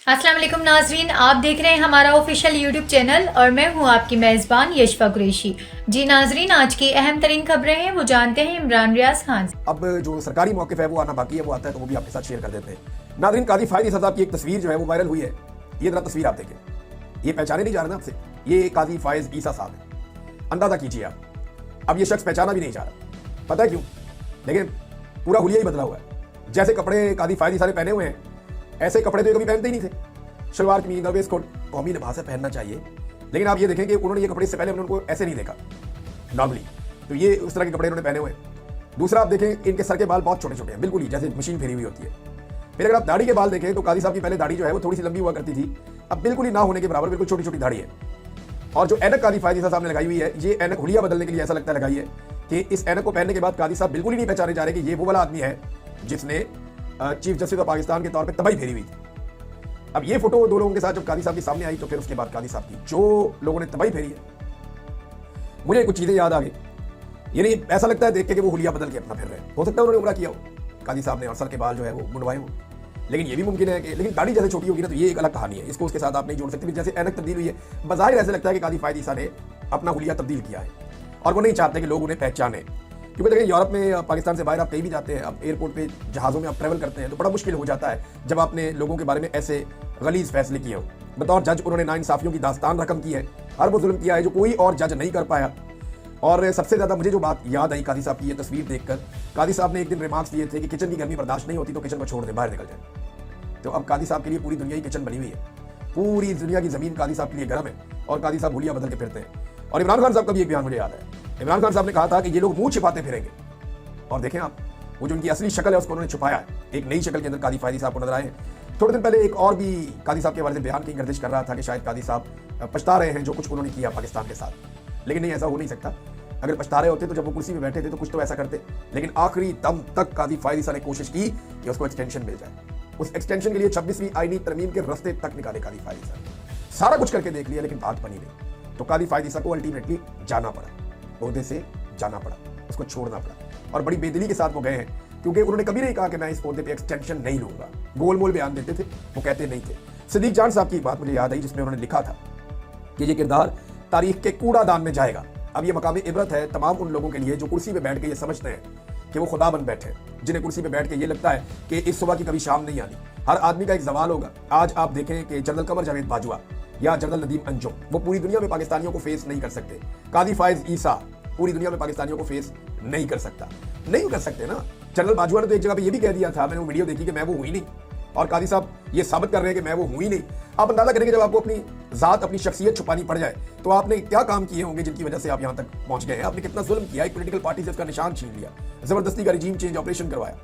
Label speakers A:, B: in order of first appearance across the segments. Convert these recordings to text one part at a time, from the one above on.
A: अस्सलाम वालेकुम नाजरीन, आप देख रहे हैं हमारा ऑफिशियल यूट्यूब चैनल और मैं हूं आपकी मेज़बान यशफा कुरैशी। जी नाजरीन, आज की अहम तरीन खबरें हैं वो जानते हैं इमरान रियाज खान से।
B: अब जो सरकारी मौक़िफ़ है वो आना बाकी है, वो आता है तो वो भी आपके साथ शेयर कर देते हैं। नाज़रीन, काजी फायद ईसा साहब की एक तस्वीर जो है वो वायरल हुई है। ये जरा तस्वीर आप देखें, ये पहचाने नहीं जा रहे ना आपसे, ये काजी फायद ईसा साहब है। अंदाजा कीजिए आप, अब ये शख्स पहचाना भी नहीं जा रहा। पता है क्यों? लेकिन पूरा हुलिया ही बदला हुआ है। जैसे कपड़े काजी फायद ईसा ने पहने हुए हैं, ऐसे कपड़े तो ये कभी पहनते ही नहीं थे। शलवार कमीज वेस्ट कोट कौमी लिबास है, पहनना चाहिए। लेकिन आप ये देखें कि उन्होंने ये कपड़े इससे पहले उनको ऐसे नहीं देखा नॉर्मली, तो ये उस तरह के कपड़े उन्होंने पहने हुए हैं। दूसरा आप देखें, इनके सर के बाल बहुत छोटे छोटे हैं, बिल्कुल ही जैसे मशीन फेरी हुई होती है। फिर अगर आप दाढ़ी के बाल देखें तो काजी साहब की पहले दाढ़ी जो है वो थोड़ी सी लंबी हुआ करती थी, अब बिल्कुल ही ना होने के बराबर बिल्कुल छोटी छोटी दाढ़ी है। और जो ऐनक काजी फायद ईसा साहब ने लगाई हुई है, ये ऐनक हुलिया बदलने के लिए ऐसा लगता है लगाई है कि इस ऐनक को पहनने के बाद काजी साहब बिल्कुल ही नहीं पहचाने जा रहे कि ये वो वाला आदमी है जिसने चीफ जस्टिस ऑफ पाकिस्तान के तौर पर तबाही फेरी हुई थी। अब ये फोटो दो लोगों के साथ जब काजी साहब के सामने आई तो फिर उसके बाद काजी साहब की जो लोगों ने तबाही फेरी है, मुझे कुछ चीजें याद आ गई। यानी ऐसा लगता है देख के कि वो हुलिया बदल के अपना फिर रहे हैं। हो सकता है उन्होंने उम्रा किया हो काजी साहब ने और सर के बाल जो है वो मुंडवाए हो, लेकिन ये भी मुमकिन है कि, लेकिन दाढ़ी जैसे छोटी होगी ना तो ये एक अलग कहानी है, इसको उसके साथ आप नहीं जोड़ सकते। जैसे ऐनक तब्दील हुई है, बज़ाहिर ऐसे लगता है कि काजी फायद ईसा ने अपना हुलिया तब्दील किया है और वो नहीं चाहते कि लोग उन्हें पहचाने। क्योंकि देखिए, यूरोप में पाकिस्तान से बाहर आप कहीं भी जाते हैं, आप एयरपोर्ट पे जहाज़ों में आप ट्रैवल करते हैं तो बड़ा मुश्किल हो जाता है जब आपने लोगों के बारे में ऐसे गलीज फैसले किए हो। बतौर जज उन्होंने नाइंसाफियों की दास्तान रकम की है, हर वो जुल्म किया है जो कोई और जज नहीं कर पाया। और सबसे ज़्यादा मुझे जो बात याद आई काजी साहब की ये तस्वीर देखकर, काजी साहब ने एक दिन रिमार्क्स दिए थे कि किचन की गर्मी बर्दाश्त नहीं होती तो किचन को छोड़ दे, बाहर निकल जाए। तो अब काजी साहब के लिए पूरी दुनिया की किचन बनी हुई है, पूरी दुनिया की ज़मीन काजी साहब के लिए गर्म है और काजी साहब हुलिया बदल के फिरते हैं। और इमरान खान साहब का भी एक बयान मुझे याद है। इमरान खान साहब ने कहा था कि ये लोग मुंह छिपाते फिरेंगे, और देखें आप, वो जो उनकी असली शक्ल है उसको उन्होंने छुपाया है। एक नई शक्ल के अंदर काजी फायद साहब को नजर आए। थोड़े दिन पहले एक और भी काजी साहब के बारे में बयान की गर्दिश कर रहा था कि शायद काजी साहब पछता रहे हैं जो कुछ उन्होंने किया पाकिस्तान के साथ। लेकिन नहीं, ऐसा हो नहीं सकता। अगर पछता रहे होते तो जब वो कुर्सी में बैठे थे तो कुछ तो ऐसा करते। लेकिन आखिरी दम तक काजी फायद ईसा ने कोशिश की कि उसको एक्सटेंशन मिल जाए। उस एक्सटेंशन के लिए 26वीं आईनी तरमीम के रास्ते तक निकाले काजी फायद ईसा। सारा कुछ करके देख लिया लेकिन बात बनी नहीं। तो काजी फायद ईसा को अल्टीमेटली जाना पड़ा, ओहदे से जाना पड़ा, उसको छोड़ना पड़ा। और बड़ी बेदिली के साथ वो गए हैं, क्योंकि उन्होंने कभी नहीं कहा कि मैं इस ओहदे पे एक्सटेंशन नहीं लूंगा। गोल मोल बयान देते थे, वो कहते नहीं थे। सिद्दीक जान साहब की बात मुझे याद आई जिसमें उन्होंने लिखा था कि ये किरदार तारीख के कूड़ादान में जाएगा। अब ये मकाम इबरत है तमाम उन लोगों के लिए जो कुर्सी पे बैठ के ये समझते हैं कि वो खुदा बन बैठे, जिन्हें कुर्सी पे बैठ के ये लगता है कि इस सुबह की कभी शाम नहीं आनी। हर आदमी का एक जवाल होगा। आज आप देखें कि जनरल कमर जावेद बाजवा या जनरल नदीम अंजुम वो पूरी दुनिया में पाकिस्तानियों को फेस नहीं कर सकते। काजी फायद ईसा पूरी दुनिया में पाकिस्तानियों को फेस नहीं कर सकता, नहीं कर सकते ना। जनरल बाजवा ने तो एक जगह पे ये भी कह दिया था, मैंने वो वीडियो देखी, कि मैं वो हुई नहीं, और काजी साहब ये साबित कर रहे हैं कि मैं वो हुई नहीं। आप अंदाजा करेंगे जब आपको अपनी जात, अपनी शख्सियत छुपानी पड़ जाए तो आपने क्या काम किए होंगे जिनकी वजह से आप यहाँ तक पहुंच गए हैं। आपने कितना जुल्म किया, एक पॉलिटिकल पार्टी से उसका निशान छीन लिया, जबरदस्ती का रिजीम चेंज ऑपरेशन करवाया,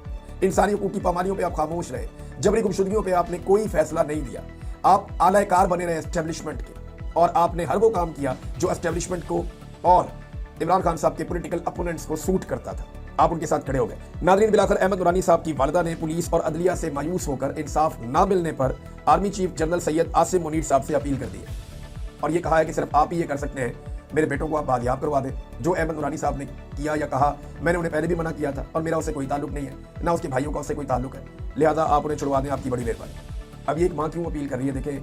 B: इंसानी हकूक की पामानियों पे आप खामोश रहे, जबरी गुमशुदगियों पे आपने कोई फैसला नहीं दिया। आप आलाकार बने रहे एस्टेब्लिशमेंट के, और आपने हर वो काम किया जो एस्टेब्लिशमेंट को और इमरान खान साहब के पॉलिटिकल अपोनेंट्स को सूट करता था। आप उनके साथ खड़े हो गए। नाज़रीन, बिलाखिर अहमद नूरानी साहब की वालिदा ने पुलिस और अदलिया से मायूस होकर इंसाफ ना मिलने पर army chief general Syed Asim Munir साहब से अपील कर दी है और ये कहा है कि सिर्फ आप ही ये कर सकते हैं, मेरे बेटों को आप बादियाब करवा दें। जो अहमद नूरानी साहब ने किया या कहा, मैंने उन्हें पहले भी मना किया था और मेरा उससे कोई ताल्लुक नहीं है, ना उसके भाइयों का उससे कोई ताल्लुक है, लिहाजा आप उन्हें छुड़वा दें, आपकी बड़ी मेहरबानी। अब ये एक माँ क्यों अपील कर रही है? देखें,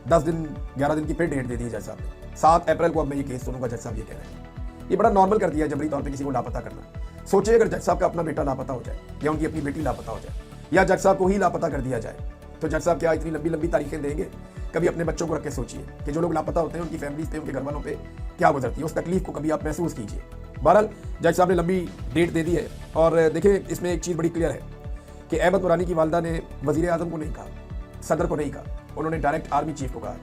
B: 10 दिन 11 दिन की फिर डेट दे दी है जज साहब ने। 7 अप्रैल को अब मैं ये केस सुनूंगा, जज साहब ये कह रहे हैं। ये बड़ा नॉर्मल कर दिया है जबरी तौर पे किसी को लापता करना। सोचिए अगर जज साहब का अपना बेटा लापता हो जाए या उनकी अपनी बेटी लापता हो जाए या जज साहब को ही लापता कर दिया जाए, तो जज साहब क्या इतनी लंबी लंबी तारीखें देंगे? कभी अपने बच्चों को रख के सोचिए कि जो लोग लापता होते हैं उनकी फैमिलीज पे, उनके घर वालों पे क्या गुजरती है, उस तकलीफ को कभी आप महसूस कीजिए। बहरहाल जज साहब ने लंबी डेट दे दी है और देखिए इसमें एक चीज़ बड़ी क्लियर है कि अहमद नूरानी की वालिदा ने वज़ीर आज़म को नहीं कहा, सदर को नहीं कहा, उन्होंने डायरेक्ट आर्मी चीफ को कहा।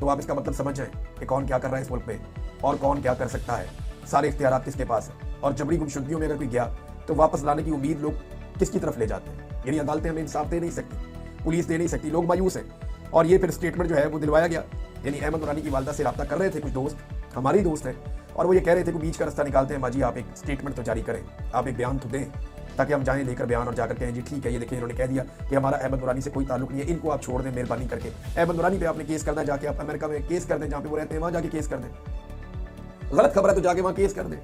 B: तो आप इसका मतलब समझ जाएं कि कौन क्या कर रहा है इस मुल्क में और कौन क्या कर सकता है, सारे इख्तियारात किसके पास है, और जबरी गुमशुदगियों में अगर कोई गया तो वापस लाने की उम्मीद लोग किसकी तरफ ले जाते हैं। यानी अदालतें हमें इंसाफ दे नहीं सकती, पुलिस दे नहीं सकती, लोग मायूस हैं। और ये फिर स्टेटमेंट जो है वो दिलवाया गया। यानी अहमद नूरानी की वालिदा से रब्ता कर रहे थे कुछ दोस्त, हमारी दोस्त हैं, और वो ये कह रहे थे कि बीच का रास्ता निकालते हैं, माजी आप एक स्टेटमेंट तो जारी करें, आप एक बयान तो दें ताकि हम जाएं लेकर बयान और जाकर कहें जी ठीक है, ये देखिए इन्होंने कह दिया कि हमारा अहमद नूरानी से कोई ताल्लुक नहीं है, इनको आप छोड़ दें मेहरबानी करके। अहमद नूरानी पे आपने केस करना, जाके आप अमेरिका में केस कर दें, जहाँ पे वो रहते हैं वहाँ जाके केस कर दें। गलत खबर है तो जाके वहाँ केस कर दें।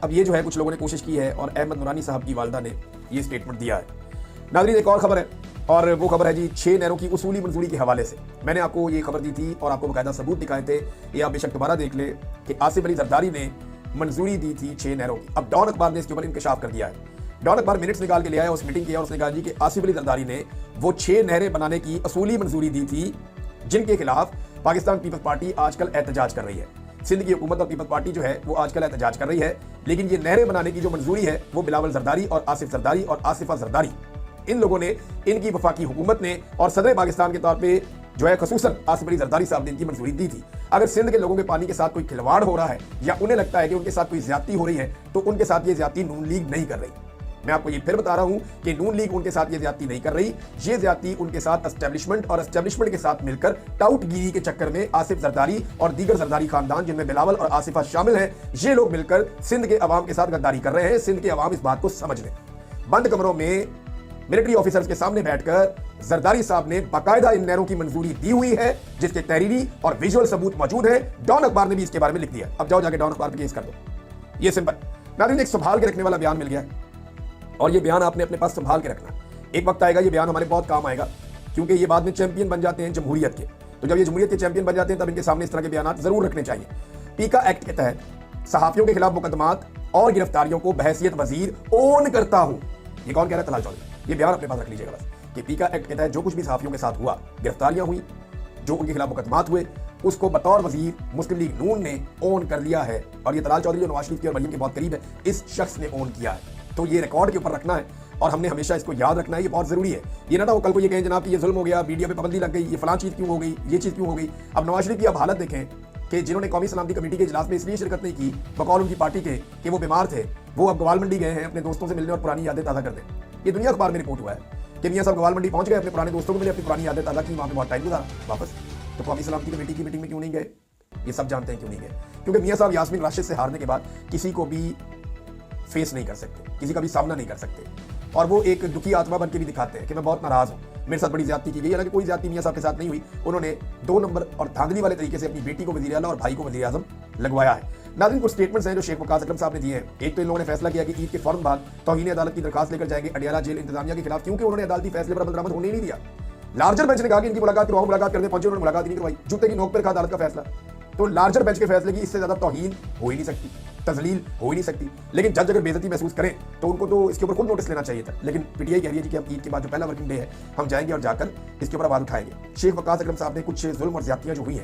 B: अब ये जो है कुछ लोगों ने कोशिश की है और अहमद नूरानी साहब की वालिदा ने ये स्टेटमेंट दिया है। नाज़रीन, एक और खबर है और वो खबर है जी 6 नहरों की उसूली मंजूरी के हवाले से। मैंने आपको ये खबर दी थी और आपको बाकायदा सबूत दिखाए थे, ये आप बेशक दोबारा देख ले कि आसिफ अली जरदारी ने मंजूरी दी थी 6 नहरों की। अब डॉन अखबार ने इसके ऊपर इंकशाफ कर दिया है। डॉन अखबार मिनट्स निकाल के ले आया उस मीटिंग की और उसने कहा जी कि आसिफ अली जरदारी ने वो 6 नहरें बनाने की असूली मंजूरी दी थी जिनके खिलाफ पाकिस्तान पीपल्स पार्टी आजकल एहतजाज कर रही है। सिंध की हुकूमत और पीपल्स पार्टी जो है वो आजकल एहतजाज कर रही है, लेकिन ये नहरें बनाने की जो मंजूरी है वो बिलावल जरदारी और आसिफ जरदारी और आसिफा जरदारी, इन लोगों ने, इनकी वफाकी हुकूमत ने और सदर पाकिस्तान के तौर पे जो है खसूसन आसिफ अली जरदारी साहब ने इनकी मंजूरी दी थी। अगर सिंध के लोगों के पानी के साथ कोई खिलवाड़ हो रहा है या उन्हें लगता है कि उनके साथ कोई ज्यादती हो रही है तो उनके साथ ये ज्यादती नून लीग नहीं कर रही। मैं आपको ये फिर बता रहा हूं कि नून लीग उनके साथ ये ज्यादती नहीं कर रही, ये ज्यादती उनके साथ एस्टेब्लिशमेंट और एस्टेब्लिशमेंट के साथ मिलकर टाउटगिरी के चक्कर में आसिफ जरदारी और दीगर जरदारी खानदान जिनमें बिलावल और आसिफा शामिल हैं, ये लोग मिलकर सिंध के अवाम के साथ गद्दारी कर रहे हैं। सिंध के अवाम इस बात को समझ लें। बंद कमरों में मिलिट्री ऑफिसर्स के सामने बैठकर जरदारी साहब ने बाकायदा इन नहरों की मंजूरी दी हुई है जिसके तहरीरी और विजुअल सबूत मौजूद है। डॉन अखबार ने भी इसके बारे में लिख दिया। अब जाओ जाके डॉन अखबार पे केस कर दो। ये सिंपल नाज़रीन, एक संभाल के रखने वाला बयान मिल गया और ये बयान आपने अपने पास संभाल के रखना। एक वक्त आएगा ये बयान हमारे बहुत काम आएगा क्योंकि ये बाद में चैंपियन बन जाते हैं जमहूरियत के। तो जब ये जमहूरियत के चैंपियन बन जाते हैं तब इनके सामने इस तरह के बयान जरूर रखने चाहिए। पीका एक्ट के तहत सहाफियों के खिलाफ मुकदमात और गिरफ्तारियों को बहैसियत वजीर ओन करता हूं। ये कौन कह रहा है? तलाल चौधरी। ये बयान अपने पास रख लीजिएगा बस कि पीका एक्ट के तहत जो कुछ भी सहाफियों के साथ हुआ, गिरफ्तारियां हुई, जो उनके खिलाफ मुकदमात हुए, उसको बतौर वजीर मुस्लिम लीग नून ने ओन कर लिया है। और ये तलाल चौधरी जो नवाज शरीफ की और मरियम के बहुत करीब है, इस शख्स ने ओन किया है। तो ये रिकॉर्ड के ऊपर रखना है और हमने हमेशा इसको याद रखना है, ये बहुत जरूरी है। ये ना हो कल को ये कहें जनाब कि ये जुल्म हो गया, वीडियो पे पाबंदी लग गई, ये फलां चीज क्यों हो गई, ये चीज क्यों हो गई। अब नवाज शरीफ की अब हालत देखें कि जिन्होंने कौमी सलामती कमेटी के इजलास में इसलिए शिरकत नहीं की बकौल उनकी पार्टी के कि वो बीमार थे, वो अब गवाल मंडी गए हैं अपने दोस्तों से मिलने और पुरानी यादें ताज़ा कर दें। ये दुनिया अखबार में रिपोर्ट हुआ है कि मियां साहब गवाल मंडी पहुंच गए, अपने पुराने दोस्तों को मिले, अपनी पुरानी यादें ताज़ा की, वहां पे बहुत टाइम गुजारा वापस। तो कौमी सलामती कमेटी की मीटिंग में क्यों नहीं गए? ये सब जानते हैं क्यों नहीं गए। क्योंकि मियां साहब यास्मीन राशिद से हारने के बाद किसी को भी फेस नहीं कर सकते, किसी का भी सामना नहीं कर सकते और वो एक दुखी आत्मा बन के भी दिखाते हैं कि मैं बहुत नाराज हूं, मेरे साथ बड़ी ज्यादती की गई। हालांकि कोई ज्यादती मियां साहब के साथ नहीं हुई। उन्होंने 2 नंबर और धांधली वाले तरीके से अपनी बेटी को वज़ीर आला और भाई को वज़ीर आज़म लगवाया है। नाज़रीन, कुछ स्टेटमेंट्स हैं जो शेख वकास अकरम साहब ने दिए हैं। एक तो इन लोगों ने फैसला किया कि ईद के फौरन बाद तौहीन अदालत की दरखास्त लेकर जाएंगे अडियाला जेल इंतजामिया के खिलाफ, क्योंकि उन्होंने अदालती फैसले पर अमल दरामद होने ही नहीं दिया। लार्जर बेंच ने कहा कि इनकी मुलाकात करवाओ, मुलाकात करने पहुंचे, उन्होंने मुलाकात ही नहीं करवाई। जूते की नोक पर अदालत का फैसला। तो लार्जर बेंच के फैसले की इससे ज्यादा तौहीन हो ही नहीं सकती, तजलील हो ही नहीं सकती। लेकिन जज अगर बेइज्जती महसूस करें तो उनको तो इसके ऊपर खुद नोटिस लेना चाहिए था। लेकिन पीटीआई कह रही है कि हम ईद के बाद जो पहला वर्किंग डे है हम जाएंगे और जाकर इसके ऊपर आवाज उठाएंगे। शेख वकास अकरम साहब ने कुछ जुल्म और ज्यादतियां जो हुई हैं